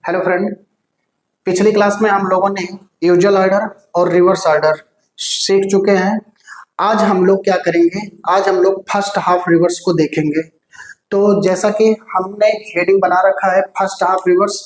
Hello friend, पिछली class में हम लोगों ने यूजुअल ऑर्डर और रिवर्स ऑर्डर सीख चुके हैं। आज हम लोग क्या करेंगे, आज हम लोग फर्स्ट हाफ रिवर्स को देखेंगे। तो जैसा कि हमने हेडिंग बना रखा है first half reverse.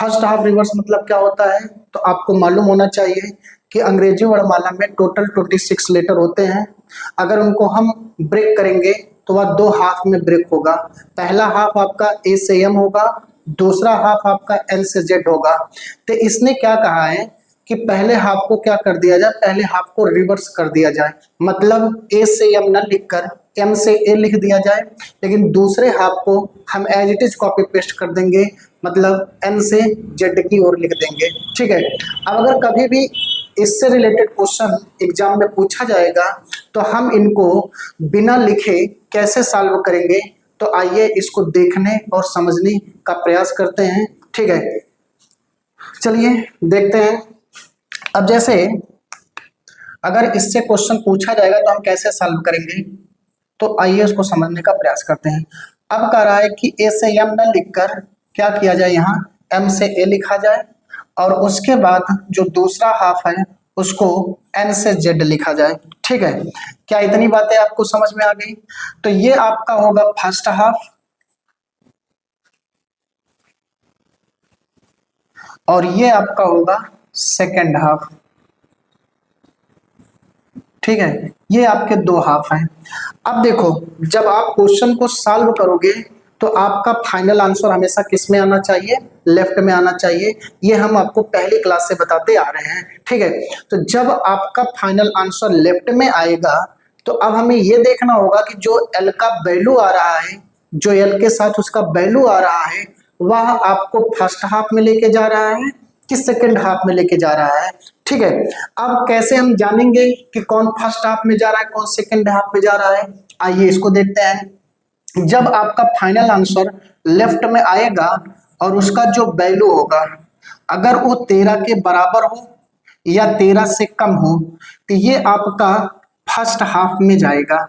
First half reverse मतलब क्या होता है, तो आपको मालूम होना चाहिए कि अंग्रेजी वर्णमाला में टोटल 26 लेटर होते हैं। अगर उनको हम ब्रेक करेंगे तो वह दो हाफ में ब्रेक होगा। पहला हाफ आपका ए से एम होगा, दूसरा हाफ आपका एल से जेड होगा। तो इसने क्या कहा है कि पहले हाफ को क्या कर दिया जाए, पहले हाफ को रिवर्स कर दिया जाए। मतलब ए से एम न लिखकर एम से ए लिख दिया जाए, लेकिन दूसरे हाफ को हम as it is copy paste कर देंगे, मतलब एन से जेड की ओर लिख देंगे। ठीक है। अब अगर कभी भी इससे रिलेटेड क्वेश्चन एग्जाम में पूछा जाएगा तो हम इनको बिना लिखे कैसे सॉल्व करेंगे, तो आइए इसको देखने और समझने का प्रयास करते हैं। ठीक है, चलिए देखते हैं। अब जैसे अगर इससे क्वेश्चन पूछा जाएगा तो हम कैसे सॉल्व करेंगे, तो आइए उसको समझने का प्रयास करते हैं। अब कह रहा है कि ए से एम न लिखकर क्या किया जाए, यहाँ एम से ए लिखा जाए और उसके बाद जो दूसरा हाफ है उसको एन से जेड लिखा जाए। ठीक है, क्या इतनी बातें आपको समझ में आ गई? तो ये आपका होगा फर्स्ट हाफ और ये आपका होगा सेकेंड हाफ। ठीक है, ये आपके दो हाफ हैं। अब देखो, जब आप क्वेश्चन को सॉल्व करोगे तो आपका फाइनल आंसर हमेशा किस में आना चाहिए, लेफ्ट में आना चाहिए। ये हम आपको पहली क्लास से बताते आ रहे हैं। ठीक है, तो जब आपका फाइनल आंसर लेफ्ट में आएगा तो अब हमें ये देखना होगा कि जो एल का वैल्यू आ रहा है, जो एल के साथ उसका वैल्यू आ रहा है, वह आपको फर्स्ट हाफ में लेके जा रहा है कि सेकेंड हाफ में लेके जा रहा है। ठीक है, अब कैसे हम जानेंगे कि कौन फर्स्ट हाफ में जा रहा है, कौन सेकेंड हाफ में जा रहा है? आइए इसको देखते हैं। जब आपका फाइनल आंसर लेफ्ट में आएगा और उसका जो वैल्यू होगा, अगर वो 13 के बराबर हो या 13 से कम हो, तो ये आपका फर्स्ट हाफ में जाएगा।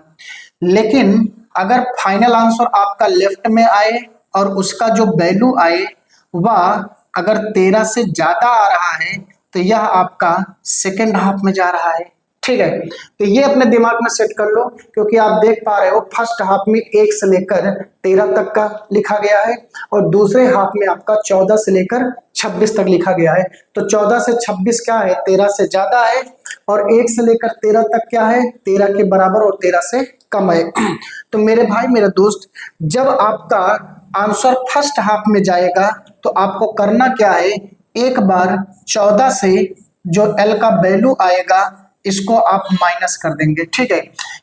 लेकिन अगर फाइनल आंसर आपका लेफ्ट में आए और उसका जो वैल्यू आए वह अगर 13 से ज्यादा आ रहा है, तो यह आपका सेकेंड हाफ में जा रहा है। ठीक है, तो ये अपने दिमाग में सेट कर लो, क्योंकि आप देख पा रहे हो फर्स्ट हाफ में 1 से लेकर 13 तक का लिखा गया है और दूसरे हाफ में आपका 14 से लेकर 26 तक लिखा गया है। तो 14 से 26 क्या है, 13 से ज्यादा है, और 1 से लेकर 13 तक क्या है, 13 के बराबर और 13 से कम है। तो मेरे भाई मेरे दोस्त, जब आपका आंसर फर्स्ट हाफ में जाएगा तो आपको करना क्या है, एक बार 14 से जो एल का वैल्यू आएगा इसको आप माइनस कर देंगे। ठीक है,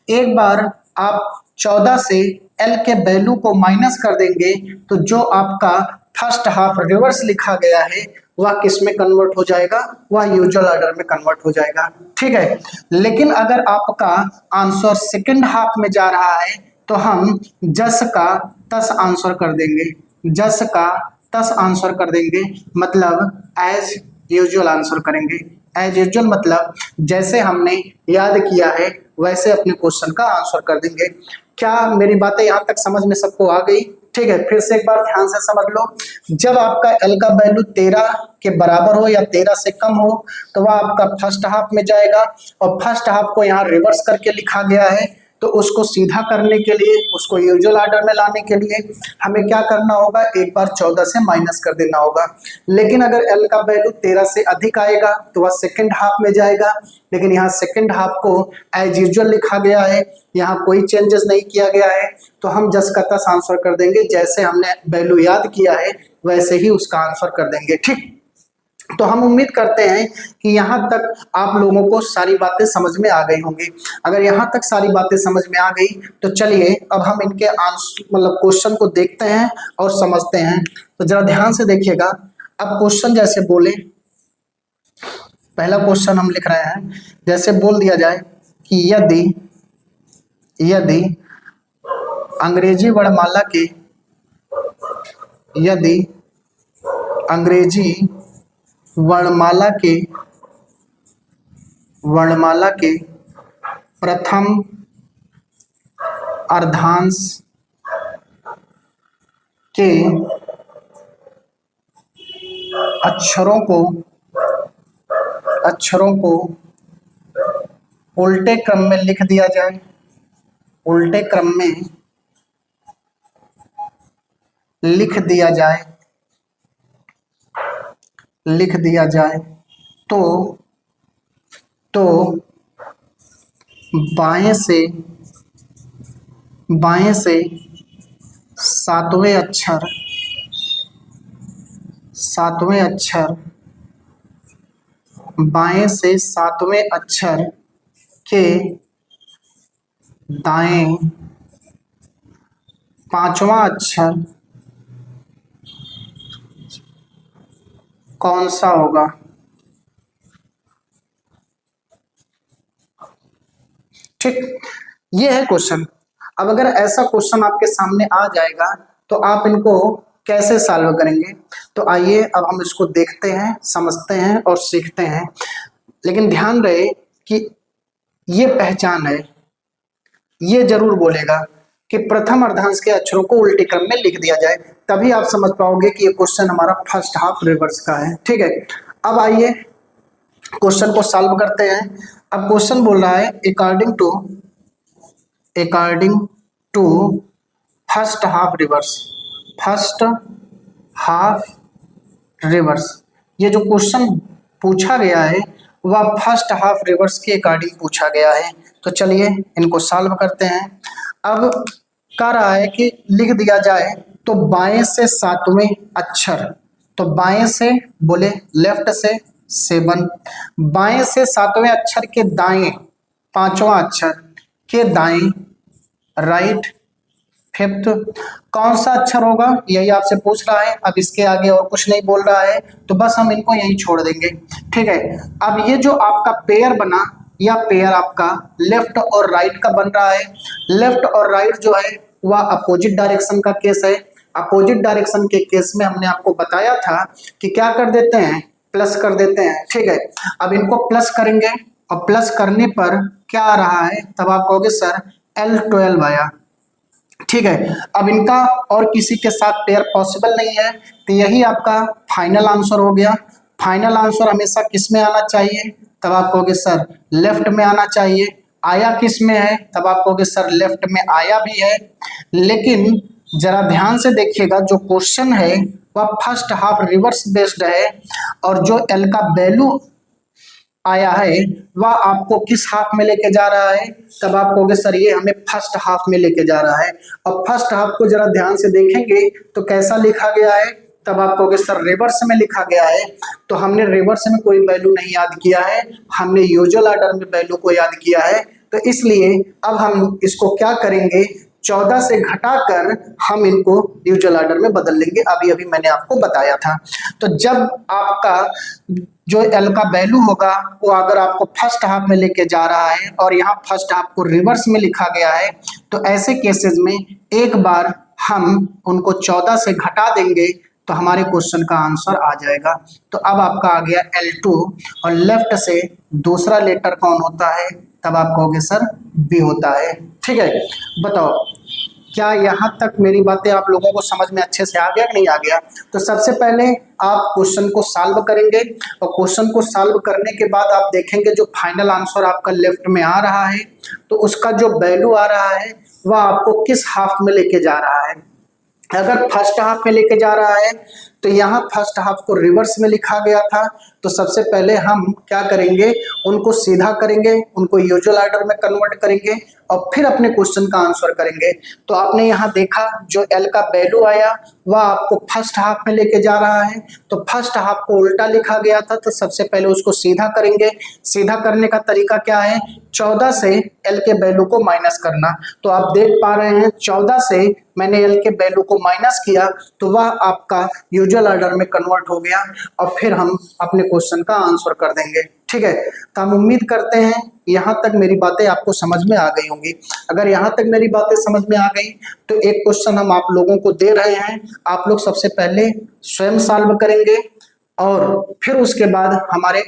एक बार आप 14 से एल के वैल्यू को माइनस कर देंगे तो जो आपका फर्स्ट हाफ रिवर्स लिखा गया है वह किस में कन्वर्ट हो जाएगा, वह यूजुअल ऑर्डर में कन्वर्ट हो जाएगा। ठीक है, लेकिन अगर आपका आंसर सेकंड हाफ में जा रहा है तो हम जस का तस आंसर कर देंगे, जस का तस आंसर कर देंगे, मतलब एज यूजुअल आंसर करेंगे। एज यूजुअल मतलब जैसे हमने याद किया है वैसे अपने क्वेश्चन का आंसर कर देंगे। क्या मेरी बातें यहाँ तक समझ में सबको आ गई? ठीक है, फिर से एक बार ध्यान से समझ लो। जब आपका एल का वैल्यू 13 के बराबर हो या 13 से कम हो तो वह आपका फर्स्ट हाफ में जाएगा, और फर्स्ट हाफ को यहाँ रिवर्स करके लिखा गया है, तो उसको सीधा करने के लिए, उसको यूजुअल ऑर्डर में लाने के लिए हमें क्या करना होगा, एक बार 14 से माइनस कर देना होगा। लेकिन अगर एल का वैल्यू 13 से अधिक आएगा तो वह सेकंड हाफ में जाएगा, लेकिन यहाँ सेकंड हाफ को एज यूजुअल लिखा गया है, यहाँ कोई चेंजेस नहीं किया गया है, तो हम जस का तस आंसर कर देंगे। जैसे हमने वैल्यू याद किया है वैसे ही उसका आंसर कर देंगे। ठीक, तो हम उम्मीद करते हैं कि यहाँ तक आप लोगों को सारी बातें समझ में आ गई होंगी। अगर यहाँ तक सारी बातें समझ में आ गई तो चलिए अब हम इनके आंसर मतलब क्वेश्चन को देखते हैं और समझते हैं। तो जरा ध्यान से देखिएगा। अब क्वेश्चन जैसे बोले, पहला क्वेश्चन हम लिख रहे हैं, जैसे बोल दिया जाए कि यदि यदि अंग्रेजी वर्णमाला के यदि अंग्रेजी वर्णमाला के प्रथम अर्धांश के अक्षरों को उल्टे क्रम में लिख दिया जाए, उल्टे क्रम में लिख दिया जाए तो बाएं से सातवें अक्षर बाएं से सातवें अक्षर के दाएं पांचवा अक्षर कौन सा होगा। ठीक, ये है क्वेश्चन। अब अगर ऐसा क्वेश्चन आपके सामने आ जाएगा तो आप इनको कैसे सॉल्व करेंगे। तो आइए अब हम इसको देखते हैं, समझते हैं और सीखते हैं। लेकिन ध्यान रहे कि ये पहचान है, ये जरूर बोलेगा कि प्रथम अर्धांश के अक्षरों को उल्टे क्रम में लिख दिया जाए, तभी आप समझ पाओगे कि ये क्वेश्चन हमारा फर्स्ट हाफ रिवर्स का है। ठीक है, अब आइए क्वेश्चन को सॉल्व करते हैं। अब क्वेश्चन बोल रहा है according to first half reverse. ये जो क्वेश्चन पूछा गया है वह फर्स्ट हाफ रिवर्स के अकॉर्डिंग पूछा गया है। तो चलिए इनको सॉल्व करते हैं। अब कह रहा है कि लिख दिया जाए तो बाएं से सातवें अक्षर, तो बाएं से बोले लेफ्ट से 7, बाएं से सातवें अक्षर के दाएं पांचवा अक्षर के दाएं राइट 5th कौन सा अक्षर होगा, यही आपसे पूछ रहा है। अब इसके आगे और कुछ नहीं बोल रहा है, तो बस हम इनको यहीं छोड़ देंगे। ठीक है, अब ये जो आपका पेयर बना, या पेयर आपका लेफ्ट और राइट का बन रहा है। लेफ्ट और राइट जो है वह अपोजिट डायरेक्शन का केस है। अपोजिट डायरेक्शन के केस में हमने आपको बताया था कि क्या कर देते हैं, प्लस कर देते हैं। ठीक है, अब इनको प्लस करेंगे और प्लस करने पर क्या आ रहा है, तब आप कहोगे सर L12 आया। ठीक है, अब इनका और किसी के साथ पेयर पॉसिबल नहीं है, तो यही आपका फाइनल आंसर हो गया। फाइनल आंसर हमेशा किस में आना चाहिए, तब आप कहोगे सर लेफ्ट में आना चाहिए। आया किस में है, तब आप कहोगे सर लेफ्ट में आया भी है। लेकिन जरा ध्यान से देखिएगा, जो क्वेश्चन है वह फर्स्ट हाफ रिवर्स बेस्ड है, और जो एल का वैल्यू आया है वह आपको किस हाफ में लेके जा रहा है, तब आप कहोगे सर ये हमें फर्स्ट हाफ में लेके जा रहा है। और फर्स्ट हाफ को जरा ध्यान से देखेंगे तो कैसा लिखा गया है, तब आप कहोगे सर रिवर्स में लिखा गया है। तो हमने रिवर्स में कोई वैल्यू नहीं याद किया है, हमने यूजुअल ऑर्डर में वैल्यू को याद किया है। तो इसलिए अब हम इसको क्या करेंगे, 14 से घटाकर हम इनको यूजुअल ऑर्डर में बदल लेंगे। अभी मैंने आपको बताया था। तो जब आपका जो एल का वैल्यू होगा वो अगर आपको फर्स्ट हाफ में लेके जा रहा है और यहाँ फर्स्ट हाफ को रिवर्स में लिखा गया है, तो ऐसे केसेस में एक बार हम उनको 14 से घटा देंगे तो हमारे क्वेश्चन का आंसर आ जाएगा। तो अब आपका आ गया L2, और लेफ्ट से दूसरा लेटर कौन होता है, तब आप कहोगे सर बी होता है। ठीक है, बताओ क्या यहाँ तक मेरी बातें आप लोगों को समझ में अच्छे से आ गया कि नहीं आ गया। तो सबसे पहले आप क्वेश्चन को सॉल्व करेंगे, और क्वेश्चन को सॉल्व करने के बाद आप देखेंगे जो फाइनल आंसर आपका लेफ्ट में आ रहा है, तो उसका जो वैल्यू आ रहा है वह आपको किस हाफ में लेके जा रहा है। अगर फर्स्ट हाफ में लेके जा रहा है तो यहाँ फर्स्ट हाफ को रिवर्स में लिखा गया था, तो सबसे पहले हम क्या करेंगे, उनको सीधा करेंगे, उनको यूजुअल ऑर्डर में कन्वर्ट करेंगे और फिर अपने क्वेश्चन का आंसर करेंगे। तो आपने यहाँ देखा जो एल का वैल्यू आया वह आपको फर्स्ट हाफ में लेके जा रहा है, तो फर्स्ट हाफ को उल्टा लिखा गया था, तो सबसे पहले उसको सीधा करेंगे। सीधा करने का तरीका क्या है, 14 से एल के वैल्यू को माइनस करना। तो आप देख पा रहे हैं 14 से मैंने एल के वैल्यू को माइनस किया तो वह आपका यूजुअल ऑर्डर में कन्वर्ट हो गया, और फिर हम अपने क्वेश्चन का आंसर कर देंगे। ठीक है, तो हम उम्मीद करते हैं यहाँ तक मेरी बातें आपको समझ में आ गई होंगी। अगर यहाँ तक मेरी बातें समझ में आ गई तो एक क्वेश्चन हम आप लोगों को दे रहे हैं, आप लोग सबसे पहले स्वयं सॉल्व करेंगे और फिर उसके बाद हमारे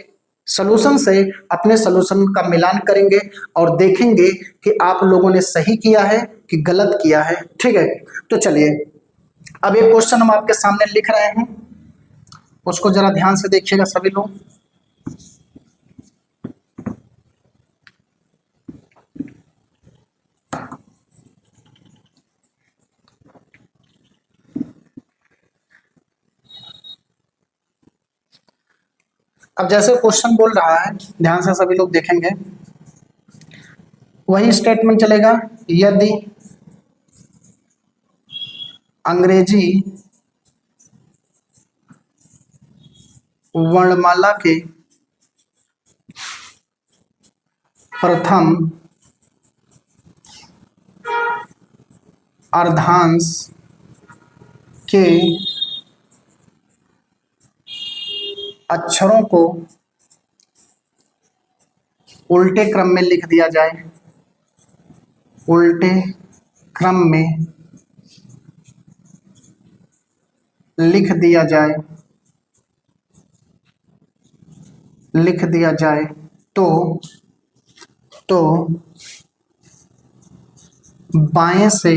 सॉल्यूशन से अपने सॉल्यूशन का मिलान करेंगे और देखेंगे कि आप लोगों ने सही किया है कि गलत किया है। ठीक है, तो चलिए अब एक क्वेश्चन हम आपके सामने लिख रहे हैं। उसको जरा ध्यान से देखिएगा सभी लोग। अब जैसे क्वेश्चन बोल रहा है, ध्यान से सभी लोग देखेंगे, वही स्टेटमेंट चलेगा। यदि अंग्रेजी वर्णमाला के प्रथम अर्धांश के अक्षरों को उल्टे क्रम में लिख दिया जाए, उल्टे क्रम में लिख दिया जाए, लिख दिया जाए तो बाएं से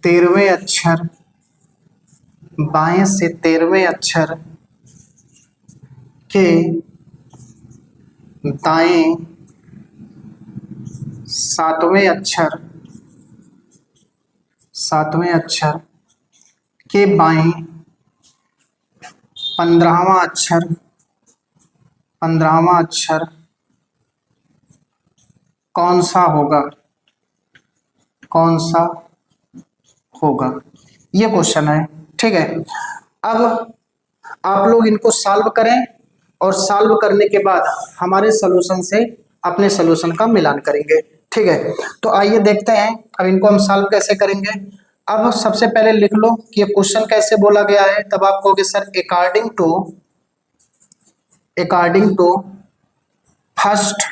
13वें अक्षर, बाएं से 13वें अक्षर के दाएं 7वें अक्षर, 7वें अक्षर के बाएं 15वां अक्षर, 15वां अक्षर कौन सा होगा, कौन सा होगा, ये क्वेश्चन है। ठीक है, अब आप लोग इनको सॉल्व करें और सॉल्व करने के बाद हमारे सॉल्यूशन से अपने सॉल्यूशन का मिलान करेंगे। ठीक है, तो आइए देखते हैं अब इनको हम सॉल्व कैसे करेंगे। अब सबसे पहले लिख लो कि ये क्वेश्चन कैसे बोला गया है, तब आप कहोगे sir according to first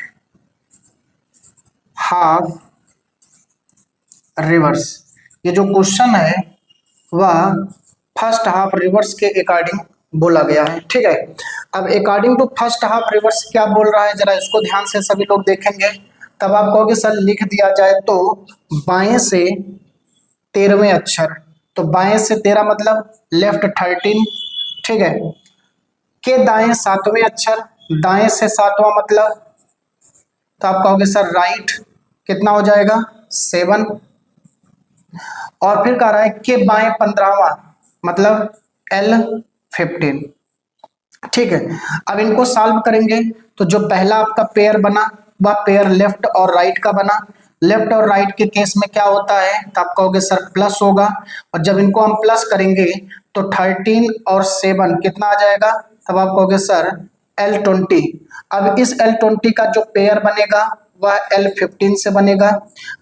half reverse. ये जो क्वेश्चन है वह फर्स्ट हाफ रिवर्स के अकॉर्डिंग बोला गया है। ठीक है, अब according to first half reverse क्या बोल रहा है, जरा इसको ध्यान से सभी लोग देखेंगे। तब आप कहोगे सर लिख दिया जाए तो बाएं से 13वें अक्षर, तो बाएं से 13 मतलब लेफ्ट 13, ठीक है, के दाएं 7वें अक्षर, दाएं से 7वां मतलब, तो आप कहोगे सर राइट, कितना हो जाएगा 7, और फिर कह रहा है के बाएं 15वां मतलब L15। ठीक है, अब इनको सॉल्व करेंगे तो जो पहला आपका पेयर बना वह पेयर लेफ्ट और राइट का बना। लेफ्ट और राइट के केस में क्या होता है, तो आप कहोगे सर प्लस होगा, और जब इनको हम प्लस करेंगे तो 13 और 7 कितना आ जाएगा, तब आप कहोगे सर L20। अब इस L20 का जो पेयर बनेगा वह L15 से बनेगा।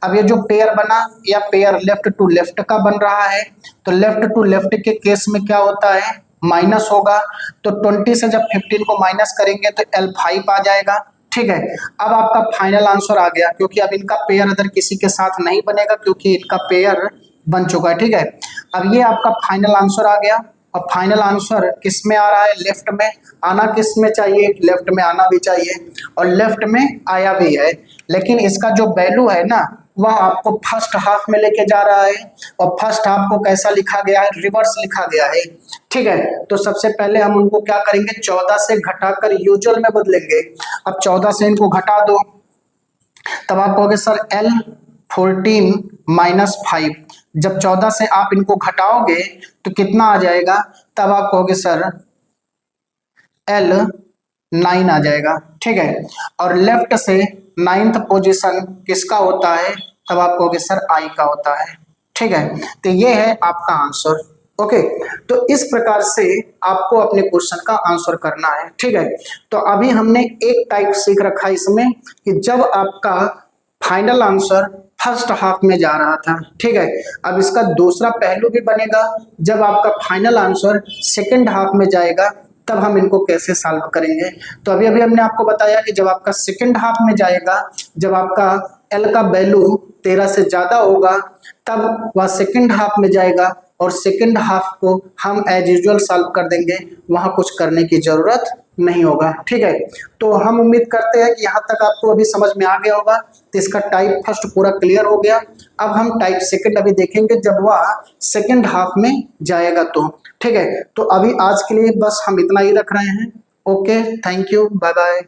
अब ये जो पेयर बना या पेयर लेफ्ट टू लेफ्ट का बन रहा है, तो लेफ्ट टू लेफ्ट के केस में क्या होता है, माइनस होगा, तो 20 से जब 15 को माइनस करेंगे तो L5 आ जाएगा। ठीक है, अब आपका फाइनल आंसर आ गया, क्योंकि अब इनका पेयर अदर किसी के साथ नहीं बनेगा क्योंकि इनका पेयर बन चुका है। ठीक है, अब ये आपका फाइनल आंसर आ गया, और फाइनल आंसर किस में आ रहा है, लेफ्ट में आना किस में चाहिए, लेफ्ट में आना भी चाहिए, और लेफ्ट में आया भी है, लेकिन इसका जो वैल्यू है ना वह आपको फर्स्ट हाफ में लेके जा रहा है, और फर्स्ट हाफ को कैसा लिखा गया है, रिवर्स लिखा गया है। ठीक है, तो सबसे पहले हम उनको क्या करेंगे, 14 से घटाकर यूजुअल में बदलेंगे। अब 14 से इनको घटा दो, तब आप कहोगे सर L14 माइनस 5। जब 14 से आप इनको घटाओगे तो कितना आ जाएगा, तब आप कहोगे सर L9 आ जाएगा। ठीक है, और लेफ्ट से 9th पोजीशन किसका होता है, तब आप कहोगे सर I का होता है। ठीक है, तो ये है आपका आंसर। ओके, तो इस प्रकार से आपको अपने क्वेश्चन का आंसर करना है। ठीक है, तो अभी हमने एक टाइप सीख रखा है इसमें कि जब आपका फाइनल आंसर फर्स्ट हाफ में जा रहा था। ठीक है, अब इसका दूसरा पहलू भी बनेगा, जब आपका फाइनल आंसर सेकंड हाफ में जाएगा तब हम इनको कैसे सॉल्व करेंगे। तो अभी हमने आपको बताया कि जब आपका सेकंड हाफ में जाएगा, जब आपका L का वैल्यू 13 से ज्यादा होगा तब वह सेकंड हाफ में जाएगा, और सेकंड हाफ को हम एज यूजुअल सॉल्व कर देंगे, वहां कुछ करने की जरूरत नहीं होगा। ठीक है, तो हम उम्मीद करते हैं कि यहाँ तक आपको अभी समझ में आ गया होगा। तो इसका टाइप फर्स्ट पूरा क्लियर हो गया। अब हम टाइप सेकंड अभी देखेंगे जब वह सेकंड हाफ में जाएगा तो। ठीक है, तो अभी आज के लिए बस हम इतना ही रख रहे हैं। Okay, thank you, bye bye.